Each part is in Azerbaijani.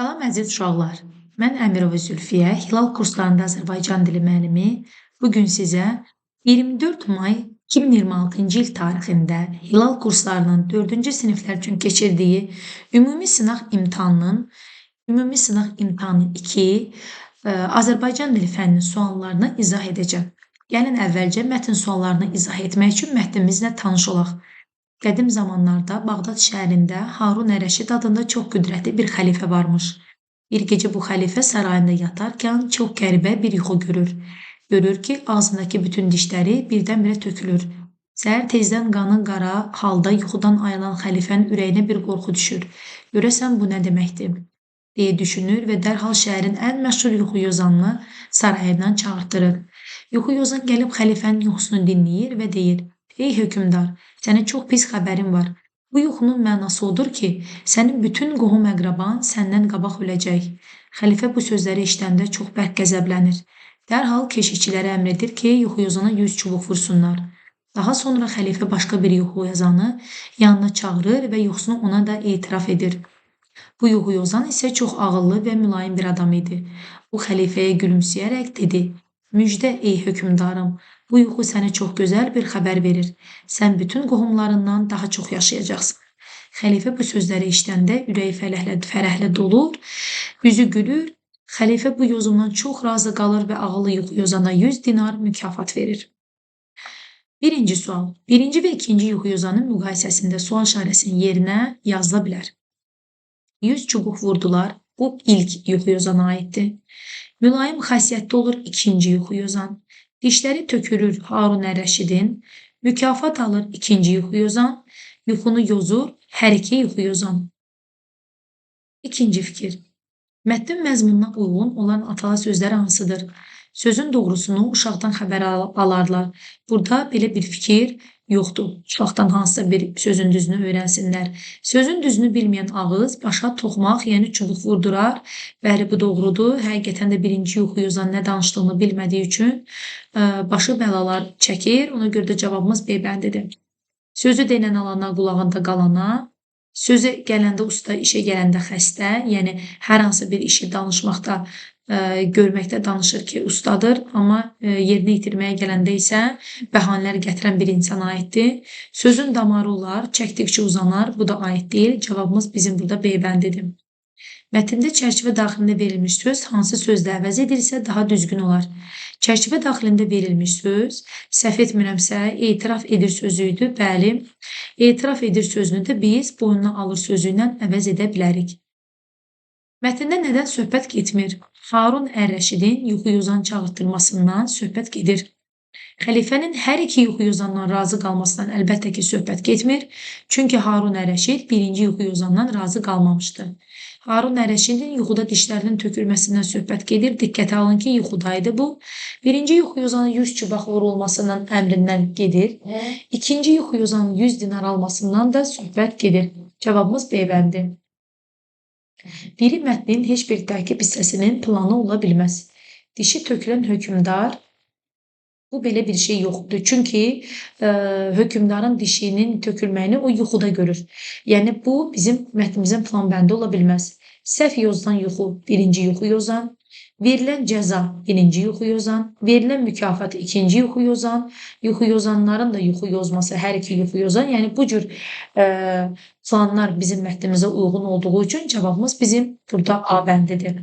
Salam əziz uşaqlar. Mən Əmirova Zülfiyə, Hilal kurslarında Azərbaycan dili müəllimi. Bugün sizə 24 may 2026-cı il tarixində Hilal kurslarının 4-cü siniflər üçün keçirdiyi Ümumi Sınaq İmtahanı 2 Azərbaycan dili fənninin suallarını izah edəcəm. Gəlin əvvəlcə mətn suallarını izah etmək üçün mətnimizlə tanış olaq. Qədim zamanlarda Bağdad şəhərində Harun Ər-Rəşid adında çox qüdrətli bir xəlifə varmış. Bir gecə bu xəlifə sarayında yatarkən çox qəribə bir yuxu görür. Görür ki, ağzındakı bütün dişləri birdən-birə tökülür. Səhər tezdən qanı qara halda yuxudan ayılan xəlifənin ürəyinə bir qorxu düşür. Görəsən bu nə deməkdir? Deyə düşünür və dərhal şəhərin ən məşhur yuxu yozanını sarayından çağırtdırır. Yuxu yozan gəlib xəlifənin yuxusunu dinləyir və deyir: "Ey hökümdar, sənə çox pis xəbərim var. Bu yuxunun mənası odur ki, sənin bütün qohum-əqraban səndən qabaq öləcək." Xəlifə bu sözləri eşidəndə çox bərk qəzəblənir. Dərhal keşikçilərə əmr edir ki, yuxu yozana 100 çubuq vursunlar. Daha sonra xəlifə başqa bir yuxu yazanı yanına çağırır və yuxusunu ona da etiraf edir. Bu yuxu yozan isə çox ağıllı və mülayim bir adam idi. O xəlifəyə gülümsəyərək dedi: "Müjdə ey hökümdarım, bu yuxu sənə çox gözəl bir xəbər verir. Sən bütün qohumlarından daha çox yaşayacaqsan." Xəlifə bu sözləri eşidəndə ürəyi fərəhlə dolur, yüzü gülür. Xəlifə bu yozumdan çox razı qalır və ağıllı yuxu yozana 100 dinar mükafat verir. Birinci sual. Birinci və ikinci yuxu yozanın müqayisəsində sual işarəsinin yerinə yazıla bilər. 100 çubuq vurdular. Bu ilk yuxu yozana aiddir. Mülayim xasiyyətli olur ikinci yuxu yozan. Dişləri tökülür Harun Ər-Rəşidin. Mükafat alır ikinci yuxu yozan. Yuxunu yozur hər iki yuxu yozan. İkinci fikir. Mətnin məzmununa uyğun olan atalı sözlər hansıdır? Sözün doğrusunu uşaqdan xəbər alarlar. Burada belə bir fikir yoxdur. Uşaqdan hansısa bir sözün düzünü öyrənsinlər. Sözün düzünü bilməyən ağız başa toxmaq, yəni çubuq vurdurar. Bəli, bu doğrudur. Həqiqətən də birinci yuxu yozan nə danışdığını bilmədiyi üçün başı bəlalar çəkir. Ona görə də cavabımız B bəndidir. Sözü denən alana, qulağında qalana, sözü gələndə usta, işə gələndə xəstə, yəni hər hansı bir işi danışmaqda, görməkdə danışır ki, ustadır, amma yerinə yetirməyə gələndə isə bəhanələr gətirən bir insana aiddir. Sözün damarı olar, çəkdikcə uzanar, bu da aid deyil. Cavabımız bizim burada B bəndidir. Mətndə çərçivə daxilində verilmiş söz hansı sözlə əvəz edilsə daha düzgün olar? Çərçivə daxilində verilmiş söz, səhv etmirəmsə, etiraf edir sözü idi. Bəli, etiraf edir sözünü də biz boynuna alır sözü ilə əvəz edə bilərik. Mətndə nədən söhbət getmir? Harun Ər-Rəşidin yuxu yozan çağırtdırmasından söhbət gedir. Xəlifənin hər iki yuxu yozandan razı qalmasından əlbəttə ki, söhbət getmir. Çünki Harun Ər-Rəşid birinci yuxu yozandan razı qalmamışdı. Harun Ər-Rəşidin yuxuda dişlərinin tökülməsindən söhbət gedir. Diqqətə alın ki, yuxudaydı bu. Birinci yuxu yozanın 100 çubuq vurulmasından əmrindən gedir. İkinci yuxu yozanın 100 dinar almasından da söhbət gedir. Cavabımız B bəndi. Biri mətnin heç bir tərkib hissəsinin planı ola bilməz. Dişi tökülən hökümdar, bu belə bir şey yoxdur. Çünki hökümdarın dişinin tökülməyini o yuxuda görür. Yəni bu bizim mətnimizin plan bəndi ola bilməz. Səhv yozulan yuxu birinci yuxu yozan, verilən cəza birinci yuxu yozan, verilən mükafat ikinci yuxu yozan, yuxu yozanların da yuxu yozması hər iki yuxu yozan. Yəni bu cür planlar bizim mətnimizə uyğun olduğu üçün cavabımız bizim burada A bəndidir.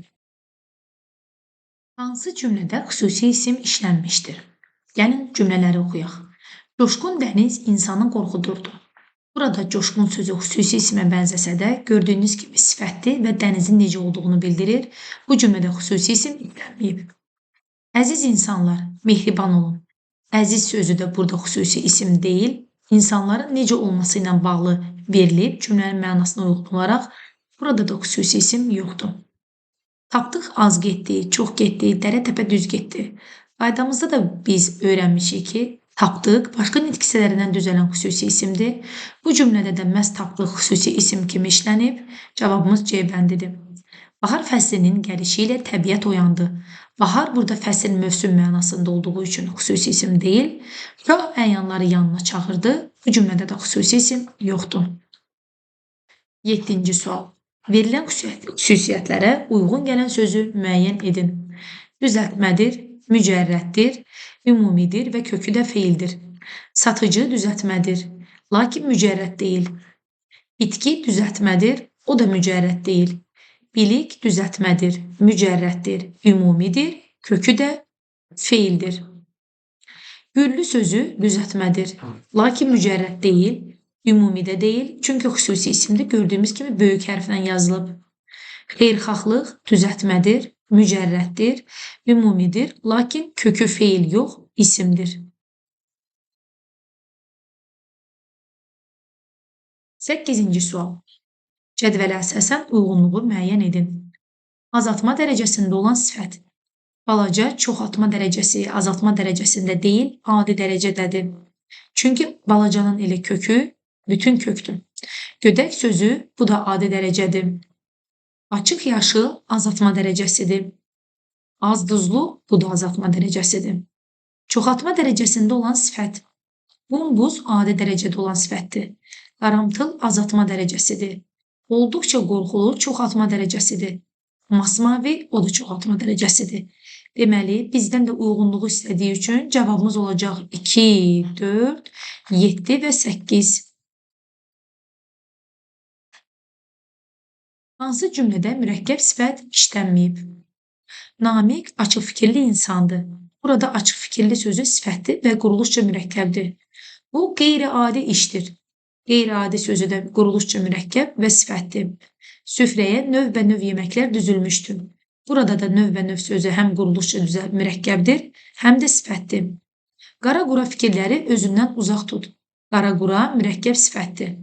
Hansı cümlədə xüsusi isim işlənmişdir? Gəlin cümlələri oxuyaq. Coşqun dəniz insanı qorxudurdu. Burada coşqun sözü xüsusi isimə bənzəsə də gördüyünüz kimi sifətli və dənizin necə olduğunu bildirir. Bu cümlədə xüsusi isim işlənməyib. Əziz insanlar, mehriban olun. Əziz sözü də burada xüsusi isim deyil, insanların necə olması ilə bağlı verilib, cümlənin mənasına uyğun olaraq burada da xüsusi isim yoxdur. Tapdıq az getdi, çox getdi, dərə təpə düz getdi. Qaydamızda da biz öyrənmişik ki, tapdıq başqa nitq hissələrindən düzələn xüsusi isimdir. Bu cümlədə də məhz tapdıq xüsusi isim kimi işlənib. Cavabımız C bəndidir. Bahar fəslinin gəlişi ilə təbiət oyandı. Bahar burada fəsil mövsüm mənasında olduğu üçün xüsusi isim deyil. Şah əyanları yanına çağırdı. Bu cümlədə də xüsusi isim yoxdur. 7-ci sual. Verilən xüsusiyyətlərə uyğun gələn sözü müəyyən edin. Düzəltmədir, mücərrəddir, ümumidir və kökü də feildir. Satıcı düzəltmədir, lakin mücərrəd deyil. Bitki düzəltmədir, o da mücərrəd deyil. Bilik düzəltmədir, mücərrəddir, ümumidir, kökü də feildir. Güllü sözü düzəltmədir, lakin mücərrəd deyil, ümumi də deyil, çünki xüsusi isimdə gördüyümüz kimi böyük hərflə yazılıb. Xeyirxahlıq düzəltmədir, mücərrəddir, ümumidir, lakin kökü feil yox, isimdir. 8-ci sual. Cədvələ əsasən uyğunluğu müəyyən edin. Azaltma dərəcəsində olan sifət. Balaca çoxaltma dərəcəsi azaltma dərəcəsində deyil, adi dərəcədədir. Çünki balacanın elə kökü bütün kökdür. Gödək sözü bu da adi dərəcədir. Açıq yaşıl azaltma dərəcəsidir. Az duzlu bu da azaltma dərəcəsidir. Çoxaltma dərəcəsində olan sifət. Bumbuz adi dərəcədə olan sifətdir. Qaramtıl azaltma dərəcəsidir. Olduqca qorxulu çoxaltma dərəcəsidir. Masmavi o da çoxaltma dərəcəsidir. Deməli, bizdən də uyğunluğu istədiyi üçün cavabımız olacaq 2, 4, 7 və 8. Hansı cümlədə mürəkkəb sifət işlənməyib? Namiq açıq fikirli insandır. Burada açıq fikirli sözü sifətdir və quruluşca mürəkkəbdir. Bu qeyri-adi işdir. Qeyri-adi sözü də quruluşca mürəkkəb və sifətdir. Süfrəyə növbə-növ yeməklər düzülmüşdür. Burada da növbə-növ sözü həm quruluşca mürəkkəbdir, həm də sifətdir. Qara-qura fikirləri özündən uzaq tut. Qara-qura mürəkkəb sifətdir.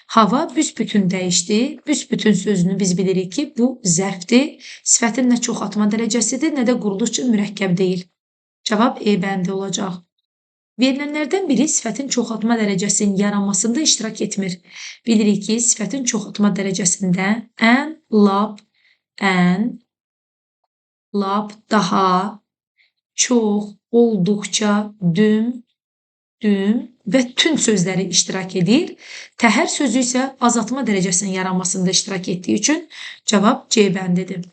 Hava büsbütün dəyişdi. Büsbütün sözünü biz bilirik ki, bu zərfdir. Sifətin nə çoxaltma dərəcəsidir, nə də quruluşca mürəkkəb deyil. Cavab E bəndi olacaq. Verilənlərdən biri sifətin çoxaltma dərəcəsinin yaranmasında iştirak etmir. Bilirik ki, sifətin çoxaltma dərəcəsində ən, lap, daha, çox, olduqca, düm və tün sözləri iştirak edir. Təhər sözü isə azaltma dərəcəsinin yaranmasında iştirak etdiyi üçün cavab C bəndidir.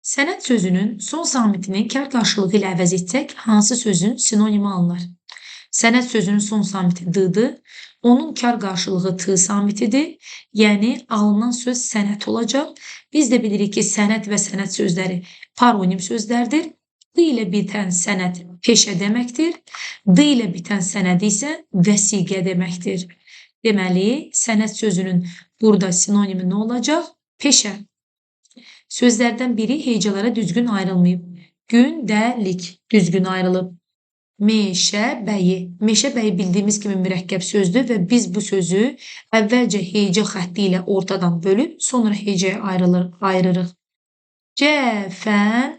Sənət sözünün son samitini kar qarşılığı ilə əvəz etsək, hansı sözün sinonimi alınır? Sənət sözünün son samiti D-dır, onun kar qarşılığı T samitidir, yəni alınan söz sənət olacaq. Biz də bilirik ki, sənət və sənət sözləri paronim sözlərdir. D ilə bitən sənət peşə deməkdir, D ilə bitən sənəd isə vəsiqə deməkdir. Deməli, sənət sözünün burada sinonimi nə olacaq? Peşə. Sözlərdən biri hecalara düzgün ayrılmayıb. Gündəlik düzgün ayrılıb. Meşəbəyi. Meşəbəyi bildiyimiz kimi mürəkkəb sözdür və biz bu sözü əvvəlcə heca xətti ilə ortadan bölüb, sonra hecaya ayırırıq. Cəfəngiyat.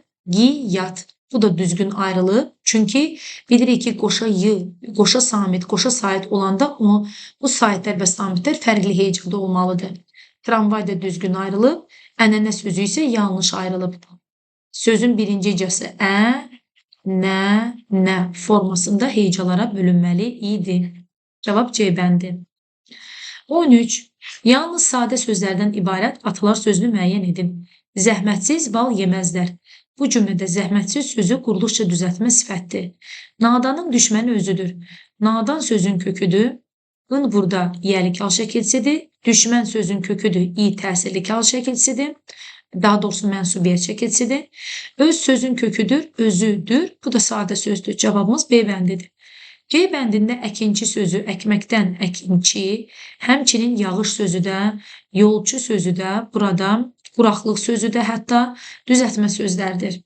Bu da düzgün ayrılıb. Çünki bilirik ki, qoşa samit, qoşa sait olanda bu saitlər və samitlər fərqli hecada olmalıdır. Tramvay da düzgün ayrılıb. Ənənə sözü isə yanlış ayrılıb. Sözün birinci hecası nə formasında hecalara bölünməli idi. Cavab C bəndi. 13. Yalnız sadə sözlərdən ibarət atalar sözünü müəyyən edin. Zəhmətsiz bal yeməzlər. Bu cümlədə zəhmətsiz sözü quruluşca düzəltmə sifətdir. Nadanın düşməni özüdür. Nadan sözün köküdür. In burada yəli kal şəkilsidir. Düşmən sözün köküdür. İ təsirli kal şəkilsidir. Daha doğrusu mənsubiyyət şəkilsidir. Öz sözün köküdür. Özüdür. Bu da sadə sözdür. Cavabımız B bəndidir. C bəndində əkinçi sözü əkməkdən əkinçi, həmçinin yağış sözü də, yolçu sözü də, burada quraqlıq sözü də hətta düzəltmə sözlərdir.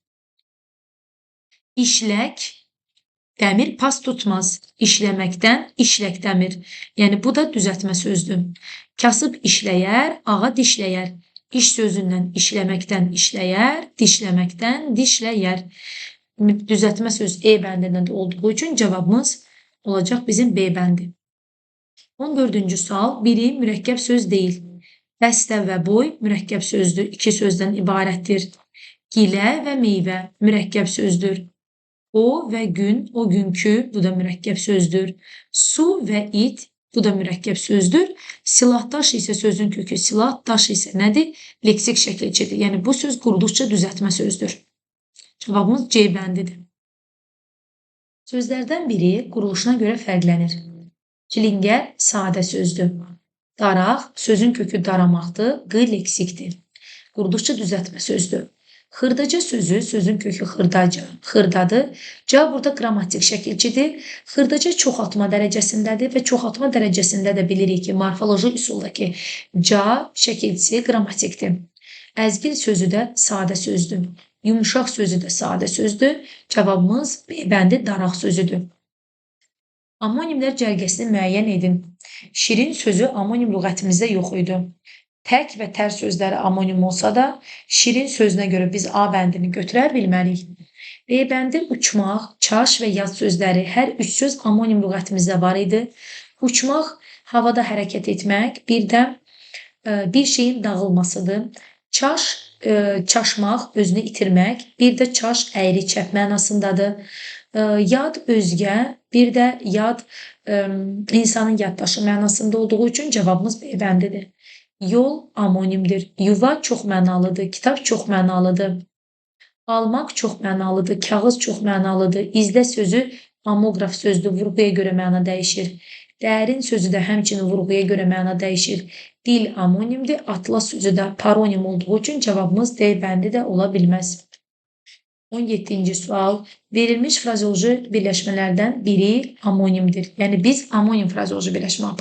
İşlək, dəmir pas tutmaz. İşləməkdən işlək dəmir. Yəni bu da düzəltmə sözdür. Kasıb işləyər, ağa dişləyər. İş sözündən işləməkdən işləyər, dişləməkdən dişləyər. Düzəltmə söz E bəndində də olduğu üçün cavabımız olacaq bizim B bəndi. 14-cü sual. Biri mürəkkəb söz deyil. Bəstə və boy mürəkkəb sözdür. İki sözdən ibarətdir. Gilə və meyvə mürəkkəb sözdür. O və gün, o günkü, bu da mürəkkəb sözdür. Su və it Bu da mürəkkəb sözdür. Silahdaş isə sözün kökü silah, daş isə nədir? Leksik şəkilçidir. Yəni bu söz qurulduqca düzəltmə sözdür. Cavabımız C bəndidir. Sözlərdən biri quruluşuna görə fərqlənir. Çilingər sadə sözdür. Daraq sözün kökü daramaqdır, q leksikdir. Qurulduqca düzəltmə sözdür. Xırdaca sözü, sözün kökü xırdaca, xırdadır. Ca burada qrammatik şəkilçidir. Xırdaca çoxaltma dərəcəsindədir və çoxaltma dərəcəsində də bilirik ki, morfoloji üsuldakı ca şəkilçisi qrammatikdir. Əzgil sözü də sadə sözdür. Yumuşaq sözü də sadə sözdür. Cavabımız B bəndi daraq sözüdür. Amonimlər cərgəsini müəyyən edin. Şirin sözü amonim lüğətimizdə yox idi. Tək və tər sözləri amonim olsa da, şirin sözünə görə biz A bəndini götürə bilmərik. B bəndi uçmaq, çaş və yad sözləri hər üç söz amonim lüğətimizdə var idi. Uçmaq havada hərəkət etmək, bir də bir şeyin dağılmasıdır. Çaş, çaşmaq, özünü itirmək, bir də çaş əyri çəp mənasındadır. Yad özgə, bir də yad insanın yaddaşı mənasında olduğu üçün cavabımız B bəndidir. Yol amonimdir. Yuva çox mənalıdır. Kitab çox mənalıdır. Almaq çox mənalıdır. Kağız çox mənalıdır. İzlə sözü amoqraf sözdür. Vurğuya görə məna dəyişir. Dərin sözü də həmçinin vurğuya görə məna dəyişir. Dil amonimdir. Atlas sözü də paronim olduğu üçün cavabımız D bəndi də ola bilməz. 17-ci sual. Verilmiş frazeoloji birləşmələrdən biri amonimdir. Yəni biz amonim frazeoloji birləşmə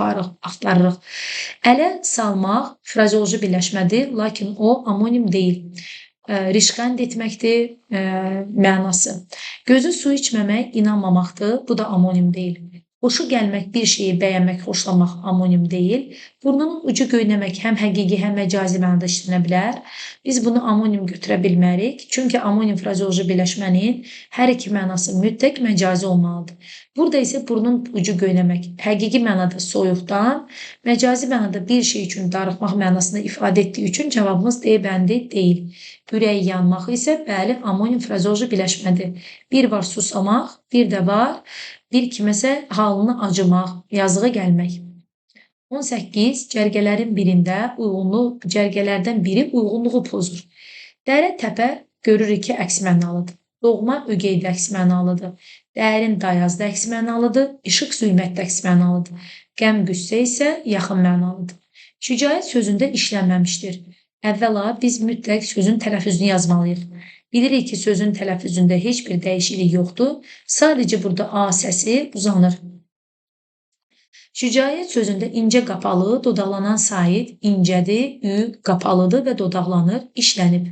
axtarırıq. Ələ salmaq frazeoloji birləşmədir, lakin o amonim deyil. Rişqənd etməkdir mənası. Gözü su içməmək inanmamaqdır, bu da amonim deyil. Xoşu gəlmək, bir şeyi bəyənmək, xoşlamaq amonim deyil. Burnunun ucu göynəmək həm həqiqi, həm məcazi mənada işlənə bilər. Biz bunu amonim götürə bilmərik. Çünki amonim frazeoloji birləşmənin hər iki mənası mütləq məcazi olmalıdır. Burada isə burnun ucu göynəmək həqiqi mənada soyuqdan, məcazi mənada bir şey üçün darıxmaq mənasını ifadə etdiyi üçün cavabımız D bəndi deyil. Ürək yanmaq isə bəli amonim frazeoloji birləşmədir. Bir var susamaq, bir də var bir kiməsə halını acımaq, yazığı gəlmək. 18. Cərgələrin birində cərgələrdən biri uyğunluğu pozur. Dərə təpə görürük ki, əks mənalıdır. Doğma ögeydə əks mənalıdır. Dərin dayazda əks mənalıdır. İşıq zülmətdə əks mənalıdır. Qəm qüssə isə yaxın mənalıdır. Şücaət sözündə işlənməmişdir. Əvvəla biz mütləq sözün tələffüzünü yazmalıyıq. Bilirik ki, sözün tələffüzündə heç bir dəyişiklik yoxdur. Sadəcə burada A səsi uzanır. Şücaət sözündə incə qapalı, dodaqlanan sait incədir, ü qapalıdır və dodaqlanır, işlənib.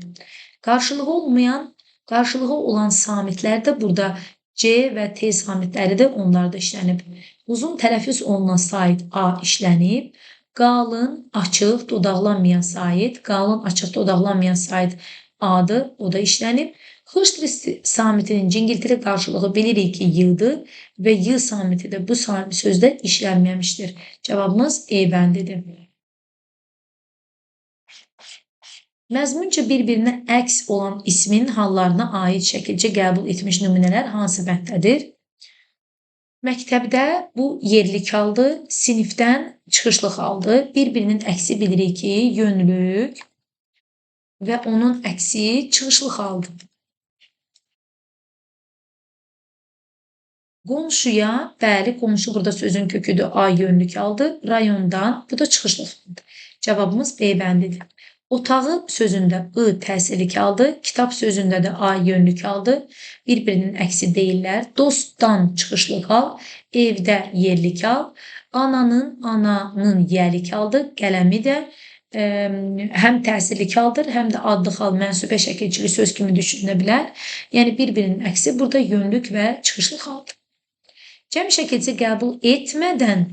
Qarşılığı olan samitlər də burada C və T samitləri də onlarda işlənib. Uzun tələffüz olunan sait A işlənib. Qalın, açıq, dodaqlanmayan sait, qalın, açıq, dodaqlanmayan sait A-dır, o da işlənib. Xıştri samitinin cingiltili qarşılığı bilirik ki, y-dır və y samiti də bu sözdə işlənməmişdir. Cavabımız E bəndidir. Məzmunca bir-birinə əks olan ismin hallarına aid şəkilcə qəbul etmiş nümunələr hansı bəndədir? Məktəbdə bu yerlik haldır, sinifdən çıxışlıq haldır. Bir-birinin əksi bilirik ki, yönlük və onun əksi çıxışlıq haldır. Qonşuya, bəli, qonşu burada sözün köküdür, A yönlük haldır. Rayondan, bu da çıxışlıq haldır. Cavabımız B bəndidir. Otağı sözündə I təsirlik haldır. Kitab sözündə də A yönlük haldır. Bir-birinin əksi deyirlər. Dostdan çıxışlıq hal, evdə yerlik hal. Ananın yerlik haldır. Qələmi də həm təsirlik haldır, həm də adlı hal mənsubə şəkilçili söz kimi düşünülə bilər. Yəni bir-birinin əksi burada yönlük və çıxışlıq haldır. Cəm şəkilçi qəbul etmədən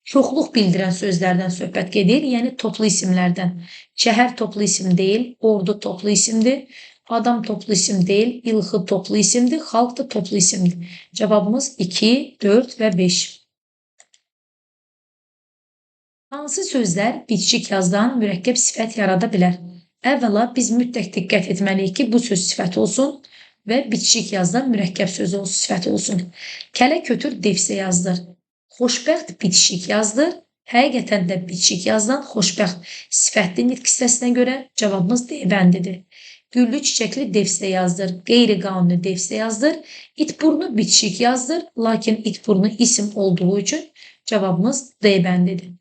çoxluq bildirən sözlərdən söhbət gedir, yəni toplu isimlərdən. Şəhər toplu isim deyil, ordu toplu isimdir, adam toplu isim deyil, ilxı toplu isimdir, xalq da toplu isimdir. Cavabımız 2, 4 və 5. Hansı sözlər bitişik yazdan mürəkkəb sifət yarada bilər? Əvvəla biz mütləq diqqət etməliyik ki, bu söz sifət olsun və bitişik yazdan mürəkkəb sözü sifət olsun. Kələ kötür defsə yazdır. Xoşbəxt bitişik yazdır. Həqiqətən də bitişik yazılan xoşbəxt sifətli nitq hissəsinə görə cavabımız D bəndidir. Güllü çiçəkli defsdə yazdır. Qeyri-qanuni defsdə yazdır. İtburnu bitişik yazdır. Lakin itburnu isim olduğu üçün cavabımız D bəndidir.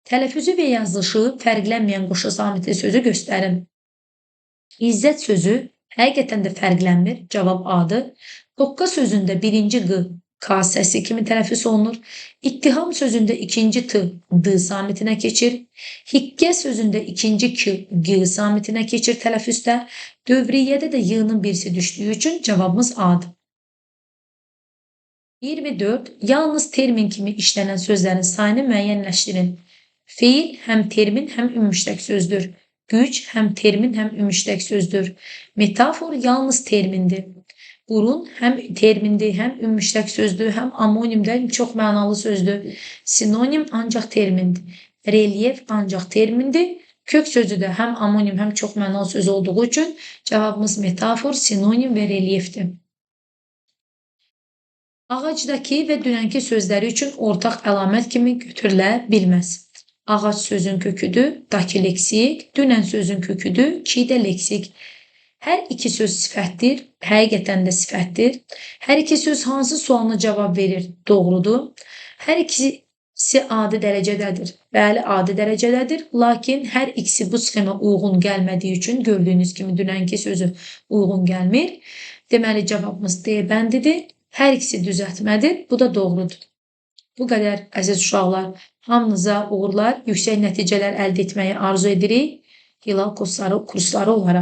Tələffüzü və yazılışı fərqlənməyən qoşa samitli sözü göstərin. İzzət sözü həqiqətən də fərqlənmir. Cavab A-dır. Toqqa sözündə birinci q K səsi kimi tələffüz olunur. İttiham sözündə ikinci t d samitinə keçir. Hiqqə sözündə ikinci k g samitinə keçir tələffüzdə. Dövriyyədə də y-nın birisi düşdüyü üçün cavabımız A-dır. 24. Yalnız termin kimi işlənən sözlərin sayını müəyyənləşdirin. Feil həm termin, həm ümmüştək sözdür. Güc həm termin, həm ümmüştək sözdür. Metafor yalnız termindir. Burun həm termindir, həm ümmüştək sözdür, həm amonimdə çox mənalı sözdür. Sinonim ancaq termindir. Relyef ancaq termindir. Kök sözü də həm amonim, həm çox mənalı söz olduğu üçün cavabımız metafor, sinonim və relyefdir. Ağacdakı və dünənki sözləri üçün ortaq əlamət kimi götürülə bilməz. Ağac sözün köküdür, dakı leksik, dünən sözün köküdür, ki də leksik. Hər iki söz sifətdir, həqiqətən də sifətdir. Hər iki söz hansı sualına cavab verir? Doğrudur. Hər ikisi adi dərəcədədir. Bəli, adi dərəcədədir. Lakin hər ikisi bu sxemə uyğun gəlmədiyi üçün gördüyünüz kimi dünənki sözü uyğun gəlmir. Deməli, cavabımız D bəndidir. Hər ikisi düzəltmədir. Bu da doğrudur. Bu qədər əziz uşaqlar. Hamınıza uğurlar, yüksək nəticələr əldə etməyi arzu edirik. Hilal kursları olaraq.